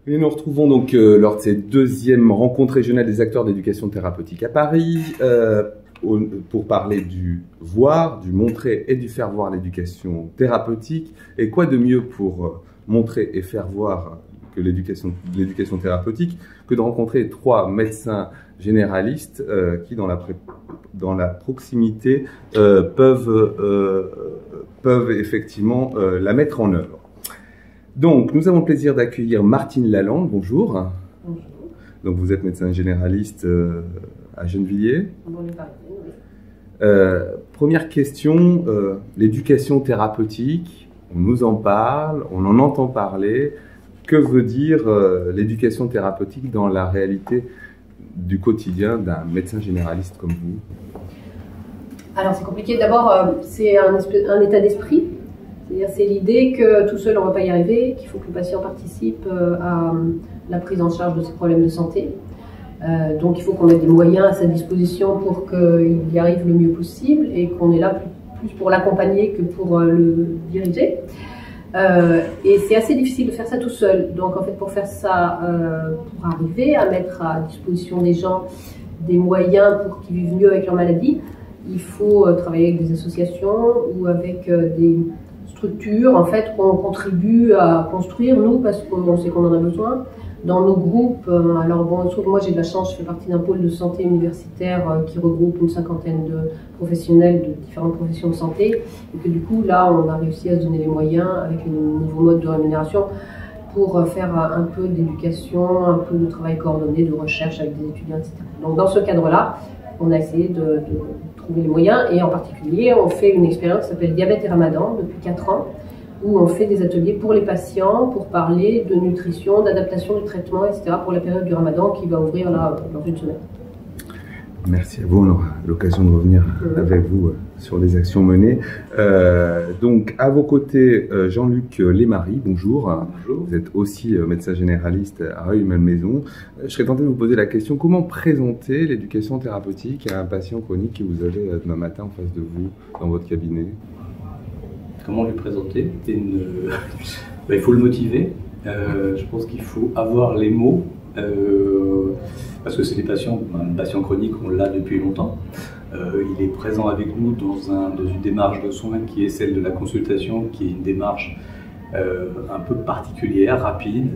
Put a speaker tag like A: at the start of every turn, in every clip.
A: Et nous nous retrouvons donc lors de cette deuxième rencontre régionale des acteurs d'éducation thérapeutique à Paris pour parler du voir, du montrer et du faire voir l'éducation thérapeutique. Et quoi de mieux pour montrer et faire voir que l'éducation thérapeutique que de rencontrer trois médecins généralistes qui, dans la proximité, peuvent effectivement la mettre en œuvre. Donc, nous avons le plaisir d'accueillir Martine Lalande. Bonjour.
B: Bonjour.
A: Donc, vous êtes médecin généraliste à Gennevilliers. Première question, l'éducation thérapeutique, on nous en parle, on en entend parler. Que veut dire l'éducation thérapeutique dans la réalité du quotidien d'un médecin généraliste comme vous?
B: Alors, c'est compliqué. D'abord, c'est un état d'esprit. C'est-à-dire, c'est l'idée que tout seul, on ne va pas y arriver, qu'il faut que le patient participe à la prise en charge de ses problèmes de santé. Donc, il faut qu'on mette des moyens à sa disposition pour qu'il y arrive le mieux possible et qu'on est là plus pour l'accompagner que pour le diriger. Et c'est assez difficile de faire ça tout seul. Donc, en fait, pour faire ça, pour arriver à mettre à disposition des gens des moyens pour qu'ils vivent mieux avec leur maladie, il faut travailler avec des associations ou avec des structures en fait qu'on contribue à construire nous parce qu'on sait qu'on en a besoin dans nos groupes. Alors bon, moi j'ai de la chance, je fais partie d'un pôle de santé universitaire qui regroupe une cinquantaine de professionnels de différentes professions de santé et que du coup là on a réussi à se donner les moyens avec un nouveau mode de rémunération pour faire un peu d'éducation, un peu de travail coordonné, de recherche avec des étudiants, etc. Donc dans ce cadre-là, on a essayé de trouver les moyens et en particulier on fait une expérience qui s'appelle Diabète et Ramadan depuis 4 ans où on fait des ateliers pour les patients pour parler de nutrition, d'adaptation du traitement, etc. pour la période du Ramadan qui va ouvrir là dans une semaine.
A: Merci à vous, on aura l'occasion de revenir avec vous sur les actions menées. Donc à vos côtés, Jean-Luc Lémarie, bonjour.
C: Bonjour.
A: Vous êt aussi médecin généraliste à Rueil-Malmaison. Je serais tenté de vous poser la question, comment présenter l'éducation thérapeutique à un patient chronique que vous avez demain matin en face de vous dans votre cabinet?
C: Comment lui présenter? Il faut le motiver. Je pense qu'il faut avoir les mots. Parce que c'est des patients, un patient chronique, on l'a depuis longtemps. Il est présent avec nous dans une démarche de soins qui est celle de la consultation, qui est une démarche un peu particulière, rapide,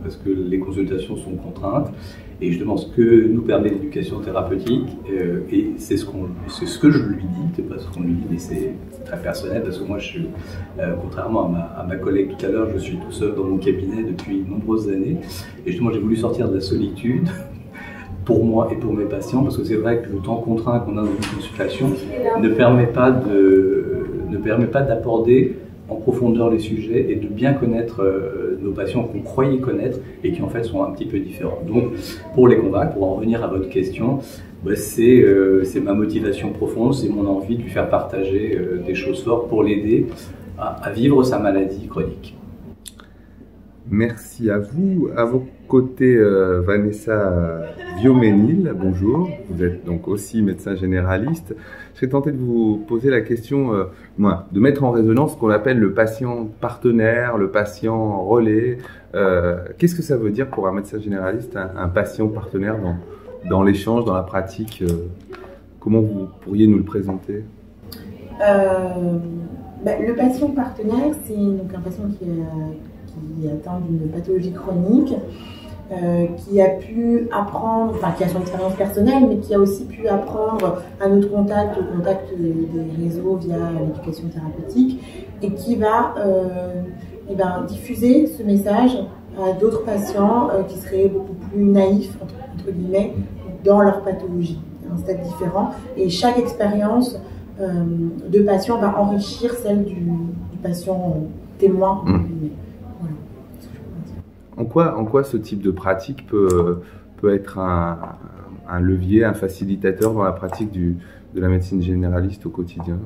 C: parce que les consultations sont contraintes. Et justement, ce que nous permet l'éducation thérapeutique, et c'est ce que je lui dis, c'est pas ce qu'on lui dit, mais c'est très personnel, parce que moi, contrairement à ma collègue tout à l'heure, je suis tout seul dans mon cabinet depuis de nombreuses années. Et justement, j'ai voulu sortir de la solitude pour moi et pour mes patients, parce que c'est vrai que le temps contraint qu'on a dans une consultation ne permet pas d'aborder en profondeur les sujets et de bien connaître nos patients qu'on croyait connaître et qui en fait sont un petit peu différents. Donc pour les convaincre, pour en revenir à votre question, c'est ma motivation profonde, c'est mon envie de lui faire partager des choses fortes pour l'aider à vivre sa maladie chronique.
A: Merci à vous. À vos côtés, Vanessa Vioménil, bonjour. Vous êtes donc aussi médecin généraliste. Je serais tenté de vous poser la question, de mettre en résonance ce qu'on appelle le patient partenaire, le patient relais. Qu'est-ce que ça veut dire pour un médecin généraliste, un patient partenaire dans l'échange, dans la pratique? Comment vous pourriez nous le présenter?
D: Le patient partenaire, c'est donc un patient qui atteint d'une pathologie chronique, qui a pu apprendre, enfin qui a son expérience personnelle, mais qui a aussi pu apprendre à notre contact, au contact des réseaux via l'éducation thérapeutique, et qui va diffuser ce message à d'autres patients qui seraient beaucoup plus naïfs, entre guillemets, dans leur pathologie, à un stade différent. Et chaque expérience de patient va enrichir celle du patient témoin, entre guillemets.
A: En quoi ce type de pratique peut être un levier, un facilitateur dans la pratique de la médecine généraliste au quotidien?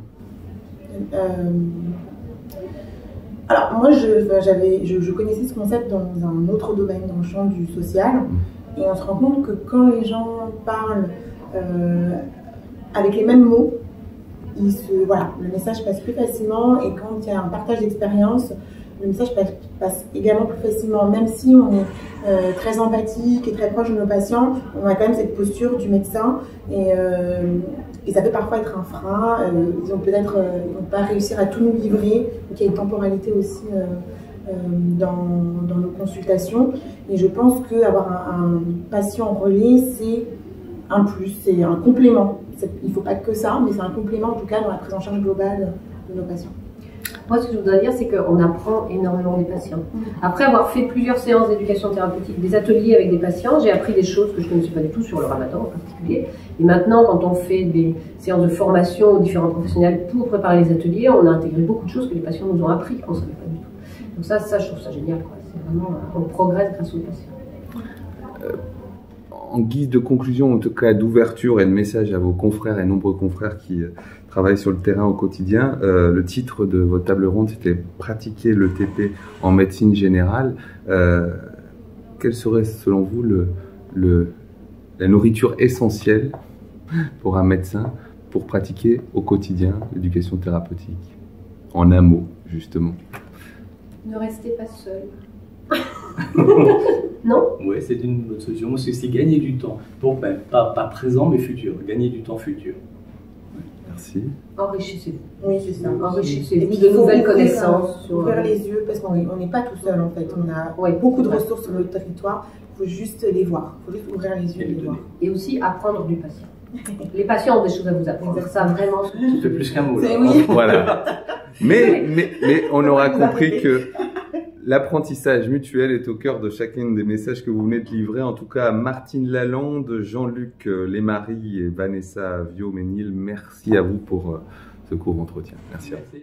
D: Alors moi, je connaissais ce concept dans un autre domaine, dans le champ du social, et on se rend compte que quand les gens parlent avec les mêmes mots, le message passe plus facilement, et quand il y a un partage d'expérience, le message passe également plus facilement. Même si on est très empathique et très proche de nos patients, on a quand même cette posture du médecin et ça peut parfois être un frein. Ils vont pas réussir à tout nous livrer, donc il y a une temporalité aussi dans nos consultations. Et je pense qu'avoir un patient relais, c'est un plus, c'est un complément. Il ne faut pas que ça, mais c'est un complément en tout cas dans la prise en charge globale de nos patients.
B: Moi, ce que je voudrais dire, c'est qu'on apprend énormément des patients. Après avoir fait plusieurs séances d'éducation thérapeutique, des ateliers avec des patients, j'ai appris des choses que je ne connaissais pas du tout sur le ramadan en particulier. Et maintenant, quand on fait des séances de formation aux différents professionnels pour préparer les ateliers, on a intégré beaucoup de choses que les patients nous ont appris qu'on ne savait pas du tout. Donc ça, je trouve ça génial, quoi. C'est vraiment, on progresse grâce aux patients.
A: En guise de conclusion, en tout cas d'ouverture et de message à vos confrères et nombreux confrères qui travaillent sur le terrain au quotidien, le titre de votre table ronde, c'était « Pratiquer le TP en médecine générale ». Quelle serait, selon vous, la nourriture essentielle pour un médecin pour pratiquer au quotidien l'éducation thérapeutique? En un mot, justement.
B: Ne restez pas seul. Non?
C: Oui, c'est une bonne solution. Moi, c'est gagner du temps. Bon, pas présent, mais futur. Gagner du temps futur.
A: Merci.
B: Enrichissez-vous.
D: Oui, c'est ça.
B: Enrichissez-vous de nouvelles connaissances.
D: Ouvrir les yeux, parce qu'on n'est pas tout seul en fait. On a beaucoup de ressources sur notre territoire. Il faut juste les voir. Il faut juste ouvrir les yeux et les voir.
B: Et aussi apprendre du patient. Les patients ont des choses à vous apprendre. Ça, vraiment.
C: Ça fait plus qu'un mot.
D: Oui.
A: Voilà. Mais on aura compris que l'apprentissage mutuel est au cœur de chacun des messages que vous venez de livrer. En tout cas, Martine Lalande, Jean-Luc Lesmarie et Vanessa Viau-Ménil, merci à vous pour ce court entretien. Merci à vous.